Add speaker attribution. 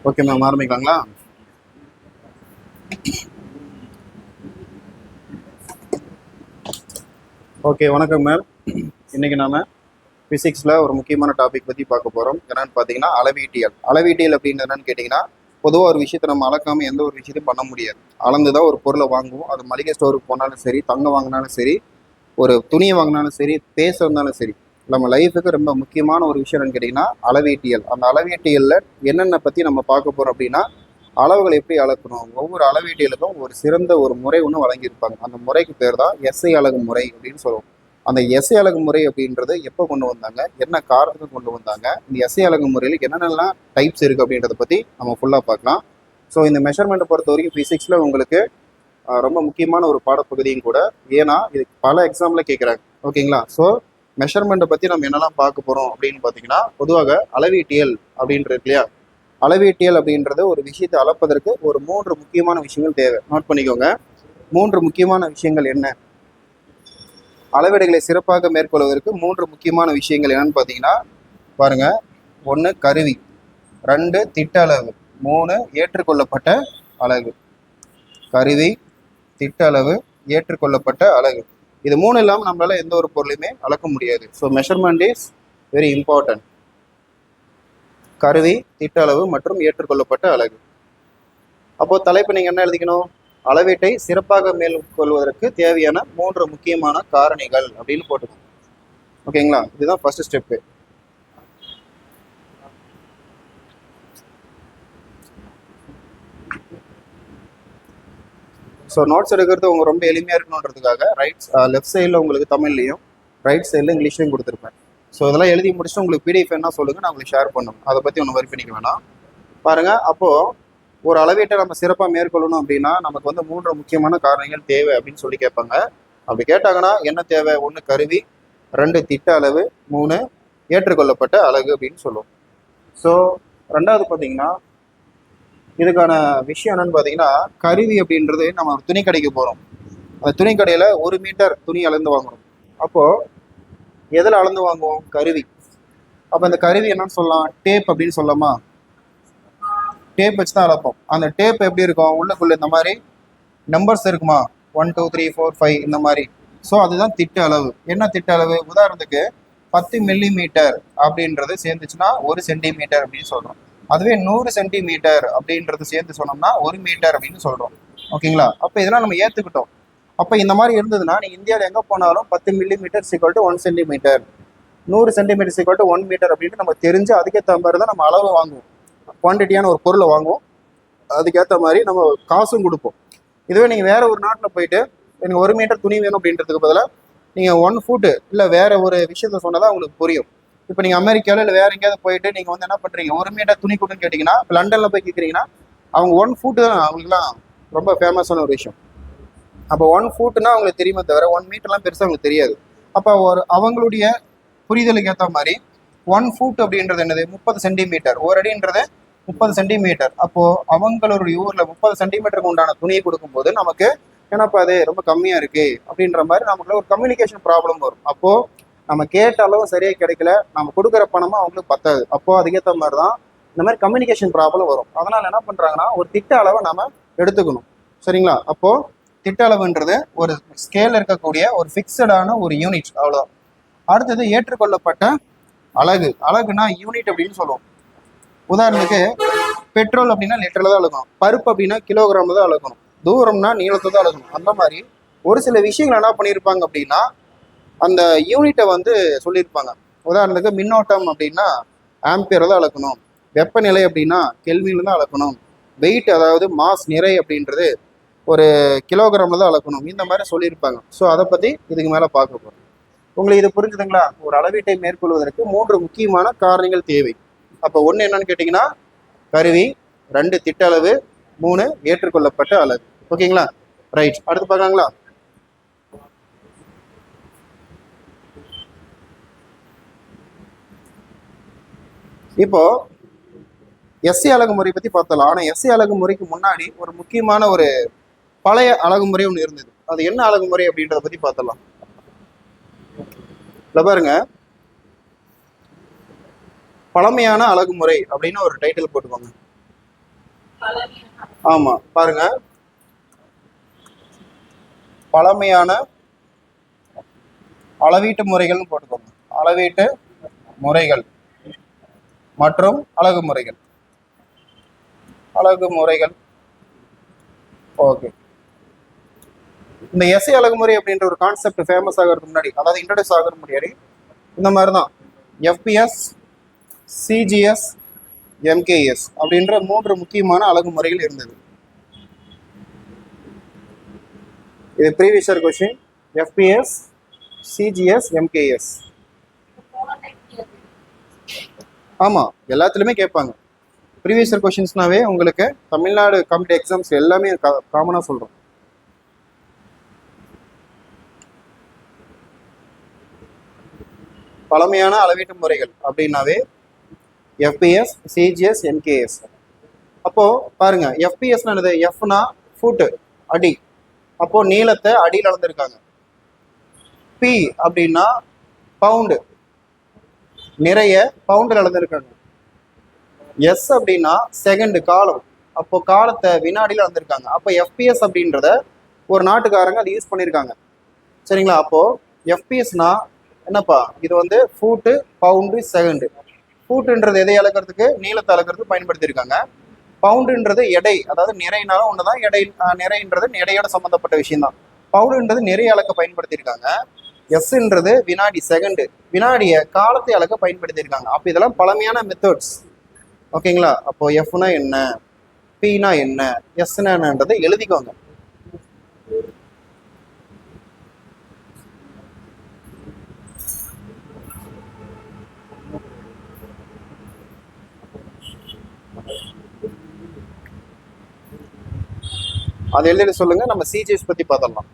Speaker 1: Okay ma'am, ஆரம்பிக்கலாங்களா? Okay, வணக்கம் ma'am. இன்னைக்கு நாம பிசிக்ஸில் ஒரு முக்கியமான டாபிக் பற்றி பார்க்க போகிறோம். என்னன்னு பார்த்தீங்கன்னா அளவீட்டியல். அளவீட்டியல் அப்படின்னு என்னன்னு கேட்டிங்கன்னா, பொதுவாக ஒரு விஷயத்தை நம்ம அளக்காமல் எந்த ஒரு விஷயத்தையும் பண்ண முடியாது. அளந்து தான் ஒரு பொருளை வாங்குவோம். அது மளிகை ஸ்டோருக்கு போனாலும் சரி, தங்கம் வாங்கினாலும் சரி, ஒரு துணியை வாங்கினாலும் சரி, பேச இருந்தாலும் சரி, நம்ம லைஃபுக்கு ரொம்ப முக்கியமான ஒரு விஷயம் என்னன்னு கேட்டிங்கன்னா அளவீட்டியல். அந்த அளவீட்டியலில் என்னென்ன பற்றி நம்ம பார்க்க போகிறோம் அப்படின்னா, அளவுகள் எப்படி அளக்கணும், ஒவ்வொரு அளவீட்டியலுக்கும் ஒரு சிறந்த ஒரு முறை ஒன்று வழங்கியிருப்பாங்க. அந்த முறைக்கு பேர் தான் எஸ்ஐ அலகு முறை அப்படின்னு சொல்லுவோம். அந்த எஸ்ஐ அலகு முறை அப்படின்றது எப்போ கொண்டு வந்தாங்க, என்ன காரணத்துக்கு கொண்டு வந்தாங்க, இந்த எஸ்ஐ அலகு முறையில் என்னென்னலாம் டைப்ஸ் இருக்குது அப்படின்றத பற்றி நம்ம ஃபுல்லாக பார்க்கலாம். ஸோ இந்த மெஷர்மெண்ட்டை பொறுத்த வரைக்கும் ஃபிசிக்ஸில் உங்களுக்கு ரொம்ப முக்கியமான ஒரு பாடப்பகுதியும் கூட. ஏன்னா இது பல எக்ஸாமில் கேட்குறாங்க. ஓகேங்களா? ஸோ மெஷர்மெண்ட்டை பற்றி நம்ம என்னெல்லாம் பார்க்க போகிறோம் அப்படின்னு பார்த்தீங்கன்னா, பொதுவாக அளவீட்டியல் அப்படின்றது இல்லையா, அளவீட்டியல் அப்படின்றது ஒரு விஷயத்தை அளப்பதற்கு ஒரு 3 முக்கியமான விஷயங்கள் தேவை. நோட் பண்ணிக்கோங்க. 3 முக்கியமான விஷயங்கள் என்ன? அளவீடுகளை சிறப்பாக மேற்கொள்வதற்கு 3 முக்கியமான விஷயங்கள் என்னன்னு பார்த்தீங்கன்னா, பாருங்க. 1 கருவி, 2 திட்ட அளவு, 3 ஏற்றுக்கொள்ளப்பட்ட அலகு. கருவி, திட்ட அளவு, ஏற்றுக்கொள்ளப்பட்ட அலகு. இது 3 இல்லாமல் நம்மளால எந்த ஒரு பொருளையுமே அளக்க முடியாது. So measurement is very important. கருவி, திட்ட அளவு மற்றும் ஏற்றுக்கொள்ளப்பட்ட அலகு. அப்போ தலைப்பு நீங்க என்ன எழுதிக்கணும்? அளவீட்டை சிறப்பாக மேற்கொள்வதற்கு தேவையான 3 முக்கியமான காரணிகள் அப்படின்னு போட்டுக்கணும். ஓகேங்களா? இதுதான் ஃபர்ஸ்ட் ஸ்டெப்பு. ஸோ நோட்ஸ் எடுக்கிறது உங்க ரொம்ப எளிமையாக இருக்கணுன்றதுக்காக லெஃப்ட் சைடில் உங்களுக்கு தமிழ்லையும், ரைட் சைடில் இங்கிலீஷ்லையும் கொடுத்துருப்பேன். ஸோ இதெல்லாம் எழுதி முடிச்சுட்டு உங்களுக்கு பிடிஎஃப் என்ன சொல்லுங்க, நான் உங்களுக்கு ஷேர் பண்ணணும். அதை பற்றி ஒன்றும் வரி பண்ணிக்க வேணாம். பாருங்க. அப்போ ஒரு அளவீட்டை நம்ம சிறப்பாக மேற்கொள்ளணும் அப்படின்னா நமக்கு வந்து 3 முக்கியமான காரணங்கள் தேவை அப்படின்னு சொல்லி கேட்பாங்க. அப்படி கேட்டாங்கன்னா என்ன தேவை? 1 கருவி, 2 திட்ட அளவு, 3 ஏற்றுக்கொள்ளப்பட்ட அலகு அப்படின்னு சொல்லுவோம். ஸோ 2வது பார்த்தீங்கன்னா, இதுக்கான விஷயம் என்னன்னு பார்த்தீங்கன்னா, கருவி அப்படின்றது நம்ம துணி கடைக்கு போகிறோம். அந்த துணி கடையில் 1 மீட்டர் துணி அளந்து வாங்குறோம். அப்போது எதில் அளந்து வாங்குவோம்? கருவி. அப்போ இந்த கருவி என்னன்னு சொல்லலாம்? டேப் அப்படின்னு சொல்லலாமா? டேப் வச்சு தான் அளப்போம். அந்த டேப் எப்படி இருக்கும்? உள்ளுக்குள்ள இந்த மாதிரி நம்பர்ஸ் இருக்குமா? 1 2 3 4 5 இந்த மாதிரி. ஸோ அதுதான் திட்ட அளவு. என்ன திட்ட அளவு? உதாரணத்துக்கு 10 மில்லிமீட்டர் அப்படின்றது சேர்ந்துச்சுன்னா 1 சென்டிமீட்டர் அப்படின்னு சொல்கிறோம். அதுவே 100 சென்டிமீட்டர் அப்படின்றது சேர்ந்து சொன்னோம்னா 1 மீட்டர் அப்படின்னு சொல்கிறோம். ஓகேங்களா? அப்போ இதெல்லாம் நம்ம ஏற்றுக்கிட்டோம். அப்போ இந்த மாதிரி இருந்ததுன்னா நீ இந்தியாவில் எங்கே போனாலும் 10 மில்லிமீட்டர் = 1 சென்டிமீட்டர், 100 சென்டிமீட்டர் = 1 மீட்டர் அப்படின்னு நம்ம தெரிஞ்சு அதுக்கேற்ற மாதிரி தான் நம்ம அளவு வாங்குவோம். குவான்டிட்டியான ஒரு பொருளை வாங்குவோம். அதுக்கேற்ற மாதிரி நம்ம காசும் கொடுப்போம். இதுவே நீங்கள் வேற ஒரு நாட்டில் போயிட்டு எனக்கு 1 மீட்டர் துணி வேணும் அப்படின்றதுக்கு பதிலாக நீங்கள் 1 ஃபுட்டு இல்லை வேற ஒரு விஷயத்த சொன்னதான் உங்களுக்கு புரியும். இப்போ நீங்கள் அமெரிக்காவில் இல்லை வேற எங்கேயாவது போயிட்டு நீங்கள் வந்து என்ன பண்ணுறீங்க, 1 மீட்டர் துணி கொடுன்னு கேட்டிங்கன்னா, இப்போ லண்டனில் போய் கேட்குறீங்கன்னா அவங்க 1 ஃபுட்டு தான் அவங்களுக்குலாம் ரொம்ப ஃபேமஸான ஒரு விஷயம். அப்போ 1 ஃபுட்டுனா அவங்களுக்கு தெரியுமே தவிர 1 மீட்டர்லாம் பெருசாக அவங்களுக்கு தெரியாது. அப்போ அவங்களுடைய புரிதலுக்கு ஏற்ற மாதிரி 1 ஃபுட் அப்படின்றது என்னது? 30 சென்டிமீட்டர். ஒரு அடின்றது 30 சென்டிமீட்டர். அப்போ அவங்களுடைய ஊர்ல 30 சென்டிமீட்டருக்கு உண்டான துணியை கொடுக்கும்போது நமக்கு என்னப்பா அது ரொம்ப கம்மியா இருக்கு அப்படின்ற மாதிரி நமக்குள்ள ஒரு கம்யூனிகேஷன் ப்ராப்ளம் வரும். அப்போ நம்ம கேட்ட அளவும் சரியா கிடைக்கல, நம்ம கொடுக்குற பணமும் அவங்களுக்கு பத்தாது. அப்போ அதுக்கேற்ற மாதிரி தான் இந்த மாதிரி கம்யூனிகேஷன் ப்ராப்ளம் வரும். அதனால என்ன பண்றாங்கன்னா ஒரு திட்ட அளவை நாம எடுத்துக்கணும். சரிங்களா? அப்போ திட்ட அளவுன்றது ஒரு ஸ்கேல் இருக்கக்கூடிய ஒரு ஃபிக்ஸடான ஒரு யூனிட், அவ்வளவுதான். அடுத்தது ஏற்றுக்கொள்ளப்பட்ட அலகு. அலகுனா யூனிட் அப்படின்னு சொல்லுவோம். உதாரணத்துக்கு பெட்ரோல் அப்படின்னா லிட்டர்ல தான் அளக்கணும், பருப்பு அப்படின்னா கிலோகிராம்ல தான் அளக்கணும், தூரம்னா நீளத்தை தான் அளக்கணும். அந்த மாதிரி ஒரு சில விஷயங்கள் என்ன பண்ணியிருப்பாங்க அப்படின்னா அந்த யூனிட்டை வந்து சொல்லியிருப்பாங்க. உதாரணத்துக்கு மின்னோட்டம் அப்படின்னா ஆம்பியர் தான் அளக்கணும், வெப்பநிலை அப்படின்னா கெல்வின்ல தான் அளக்கணும், வெயிட் அதாவது மாஸ் நிறை அப்படின்றது ஒரு கிலோகிராம்ல தான் அளக்கணும். இந்த மாதிரி சொல்லியிருப்பாங்க. ஸோ அதை பற்றி இதுக்கு மேலே பார்க்க போகிறோம். உங்களுக்கு இது புரிஞ்சுதுங்களா? ஒரு அளவீட்டை மேற்கொள்வதற்கு 3 முக்கியமான காரணிகள் தேவை. அப்போ 1 என்னன்னு கேட்டிங்கன்னா கருவி, 2 திட்ட அளவு, 3 ஏற்றுக்கொள்ளப்பட்ட அலகு. ஓகேங்களா? ரைட். அடுத்து பார்க்கலாங்களா? இப்போ எஸ்சி அலகு முறை பத்தி பார்த்தலாம். ஆனா எஸ்சி அலகு முறைக்கு முன்னாடி ஒரு முக்கியமான ஒரு பழைய அலகுமுறை ஒன்று இருந்தது. அது என்ன அலகுமுறை அப்படின்றத பத்தி பார்த்தலாம். பாருங்க, பழமையான அலகுமுறை அப்படின்னு ஒரு டைட்டில் போட்டுக்கோங்க. ஆமா பாருங்க, பழமையான அளவீட்டு முறைகள்னு போட்டுக்கோங்க. அளவீட்டு முறைகள் மற்றும் அழகு முறைகள். அழகு முறைகள். ஓகே. இந்த எஸ்ஐ அழகுமுறை அப்படின்ற ஒரு கான்செப்ட் ஃபேமஸ் ஆகிறதுக்கு முன்னாடி, அதாவது இன்ட்ரடியூஸ் ஆகிறது முன்னாடி இந்த மாதிரி தான் எஃபிஎஸ், சிஜிஎஸ், எம்கேஎஸ் அப்படின்ற 3 முக்கியமான அழகுமுறைகள் இருந்தது. இது previous year question. FPS, CGS, MKS. ஆமாம், எல்லாத்துலேயுமே கேட்பாங்க. ப்ரீவியஸ் இயர் கொஸ்டின்ஸ்னாவே உங்களுக்கு தமிழ்நாடு காம்படிட்டிவ் எக்ஸாம்ஸ் எல்லாமே காமனாக சொல்கிறோம். பழமையான அளவீட்டு முறைகள் அப்படின்னாவே எஃபிஎஸ், சிஜிஎஸ், எம்கேஎஸ். அப்போது பாருங்க, எஃபிஎஸ்னா என்னது? எஃப்னா ஃபுட்டு, அடி. அப்போது நீளத்தை அடியில் அளந்துருக்காங்க. பி அப்படின்னா பவுண்டு, நிறைய பவுண்டில் அளந்துருக்காங்க. எஸ் அப்படின்னா செகண்டு, காலம். அப்போ காலத்தை வினாடியில் அளந்துருக்காங்க. அப்போ எஃபிஎஸ் அப்படின்றத ஒரு நாட்டுக்காரங்க அதை யூஸ் பண்ணியிருக்காங்க. சரிங்களா? அப்போது எஃபிஎஸ்னா என்னப்பா, இது வந்து ஃபூட்டு, பவுண்டு, செகண்டு. ஃபூட்டுன்றது எதை அளக்கிறதுக்கு? நீளத்தை அளக்கிறதுக்கு பயன்படுத்தியிருக்காங்க. பவுண்டுன்றது எடை, அதாவது நிறைனாலும் ஒன்று தான். எடை, நிறைன்றது எடையோட சம்மந்தப்பட்ட விஷயம் தான். பவுண்டுன்றது நிறைய அளக்க பயன்படுத்தியிருக்காங்க. எஸ்ன்றது வினாடி, செகண்டு. வினாடியை காலத்தை அளக்க பயன்படுத்தியிருக்காங்க. அப்போ இதெல்லாம் பழமையான மெத்தட்ஸ். ஓகேங்களா? அப்போ எஃப்னா என்ன, பினா என்ன, எஸ்னா என்னன்றதை எழுதிக்கோங்க. அதை எழுதிட்டு சொல்லுங்க. நம்ம சிஜிஎஸ் பத்தி பார்த்துடலாம்.